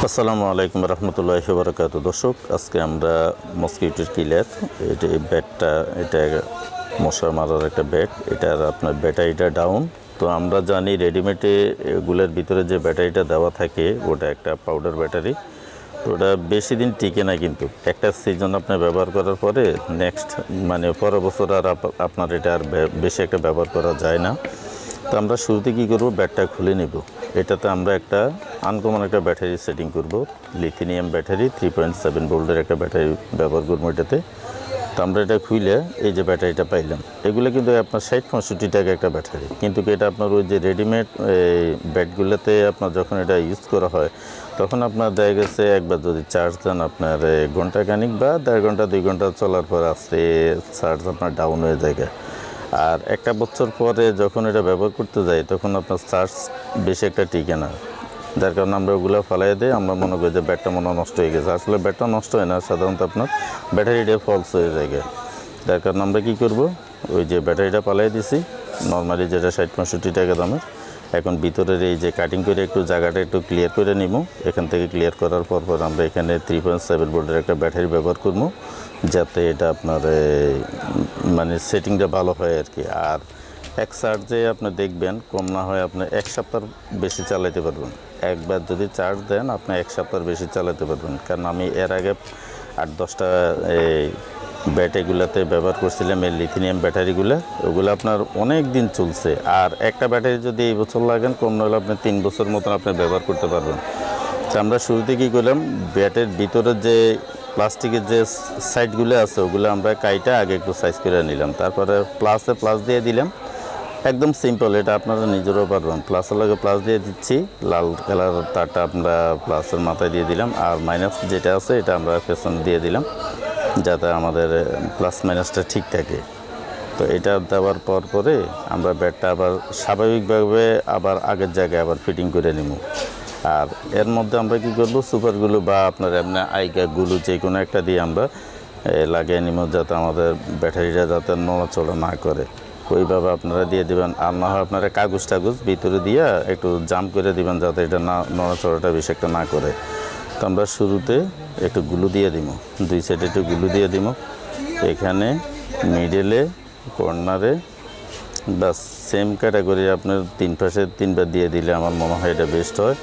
আসসালামু আলাইকুম রহমতুল্লাহি ওয়া বারাকাতুহু। দর্শক, আজকে আমরা মসকিউটোর কিলার, এটা এই ব্যাটটা, এটা মশা মারার একটা ব্যাট, এটার আপনার ব্যাটারিটা ডাউন। তো আমরা জানি রেডিমেডে এগুলোর ভিতরে যে ব্যাটারিটা দেওয়া থাকে ওটা একটা পাউডার ব্যাটারি। তো ওটা বেশি দিন টিকে না, কিন্তু একটা সিজন আপনি ব্যবহার করার পরে নেক্সট পরের বছর আর আপনার এটা আর বেশি একটা ব্যবহার করা যায় না। তো আমরা শুরুতে কী করব, ব্যাটটা খুলে নেব। এটাতে আমরা একটা আনকমন একটা ব্যাটারি সেটিং করব, লিথিয়াম ব্যাটারি 3.7 ভোল্টের একটা ব্যাটারি ব্যবহার করবো এটাতে। তো আমরা এটা খুলে এই যে ব্যাটারিটা পাইলাম, এগুলো কিন্তু আপনার 60-65 টাকা একটা ব্যাটারি, কিন্তু এটা আপনার ওই যে রেডিমেড ব্যাটগুলোতে আপনার যখন এটা ইউজ করা হয় তখন আপনার দেখা গেছে একবার যদি চার্জ দেন আপনার ঘন্টাখানিক বা 1.5 ঘন্টা 2 ঘন্টা চলার পর আস্তে চার্জ আপনার ডাউন হয়ে যায়। আর একটা বছর পরে যখন এটা ব্যবহার করতে যাই তখন আপনার চার্জ বেশি একটা টিকে না, যার কারণে আমরা ওগুলো ফালাই দিই। আমরা মনে করি যে ব্যাটটা মনে নষ্ট হয়ে গেছে, আসলে ব্যাটটা নষ্ট হয় না, সাধারণত আপনার ব্যাটারিটা ফলস হয়ে যায়। যার কারণে আমরা কী করব, ওই যে ব্যাটারিটা পালাই দিছি নর্মালি যেটা 60-65 টাকা দামের। এখন ভিতরের এই যে কাটিং করে একটু জায়গাটা একটু ক্লিয়ার করে নিব। এখান থেকে ক্লিয়ার করার পর আমরা এখানে 3.7 ভোল্টের একটা ব্যাটারি ব্যবহার করবো, যাতে এটা আপনার সেটিংটা ভালো হয় আর কি। আর এক চার্জে আপনি দেখবেন কম না হয় আপনি 1 সপ্তাহ বেশি চালাতে পারবেন। একবার যদি চার্জ দেন আপনি 1 সপ্তাহ বেশি চালাতে পারবেন। কারণ আমি এর আগে 8-10টা ব্যাটারিগুলোতে ব্যবহার করছিলাম, এই লিথিয়াম ব্যাটারিগুলো, ওগুলো আপনার অনেক দিন চলছে। আর একটা ব্যাটারি যদি এই বছর লাগেন, কম না হলে আপনি 3 বছর মতন আপনি ব্যবহার করতে পারবেন। তো আমরা শুরুতে কী করলাম, ব্যাটের ভিতরের যে প্লাস্টিকের যে সাইডগুলো আছে ওগুলো আমরা কাইটা আগে একটু সাইজ করে নিলাম, তারপরে প্লাস দিয়ে দিলাম। একদম সিম্পল, এটা আপনারা নিজেরাও পারবেন। প্লাসের লগে প্লাস দিয়ে দিচ্ছি, লাল কালার তারটা আমরা প্লাসের মাথায় দিয়ে দিলাম, আর মাইনাস যেটা আছে এটা আমরা পেছনে দিয়ে দিলাম, যাতে আমাদের প্লাস মাইনাসটা ঠিক থাকে। তো এটা দেওয়ার পরে আমরা ব্যাটটা আবার স্বাভাবিকভাবে আবার আগের জায়গায় আবার ফিটিং করে নিব। আর এর মধ্যে আমরা কী করবো, সুপারগুলো বা আপনার এমনি আইগাগুলো যে কোনো একটা দিয়ে আমরা লাগিয়ে নিব, যাতে আমাদের ব্যাটারিটা যাতে নড়াচড়া না করে। ওইভাবে আপনারা দিয়ে দেবেন। আর না হয় আপনারা কাগজ ভিতরে দিয়ে একটু জাম করে দিবেন, যাতে এটা না নড়াচড়াটা বেশি একটা না করে। তো আমরা শুরুতে একটু গুলো দিয়ে দিব, 2 সাইডে একটু গুলো দিয়ে দিব, এখানে মিডলে কর্নারে, বাস সেম ক্যাটাগরি আপনার 3 পাশে 3বার দিয়ে দিলে আমার মনে হয় এটা বেস্ট হয়।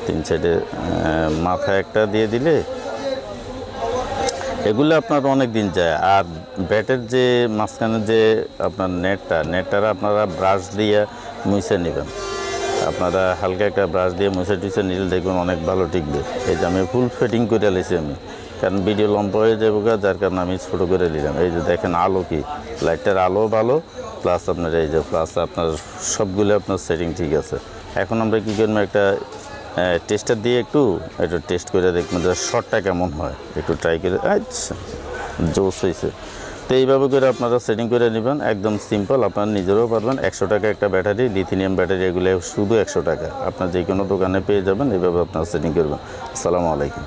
3 সাইডে মাথা একটা দিয়ে দিলে এগুলো আপনার অনেক দিন যায়। আর ব্যাটের যে মাঝখানে যে আপনার নেটটা আপনারা ব্রাশ দিয়ে মুছে নেবেন। আপনারা হালকা একটা ব্রাশ দিয়ে মুছে টুছে নিলে দেখবেন অনেক ভালো টিকবে। এই যে আমি ফুল ফিটিং করে নিয়েছি আমি, কারণ ভিডিও লম্বা হয়ে যাবো, যার কারণে আমি ছোটো করে নিলাম। এই যে দেখেন আলো, কি লাইটটার আলো ভালো, প্লাস আপনার এই যে প্লাস আপনার সবগুলো আপনার সেটিং ঠিক আছে। এখন আমরা কী করবো, একটা টেস্টার দিয়ে একটু টেস্ট করে দেখবেন যে শর্টটা কেমন হয়, একটু ট্রাই করে। আচ্ছা, জোস হয়েছে। তো এইভাবে করে আপনারা সেটিং করে নেবেন, একদম সিম্পল, আপনারা নিজেরাও পারবেন। 100 টাকা একটা ব্যাটারি, লিথিয়াম ব্যাটারি, এগুলো শুধু 100 টাকা, আপনার যে কোনো দোকানে পেয়ে যাবেন। এইভাবে আপনারা সেটিং করবেন। আসসালামু আলাইকুম।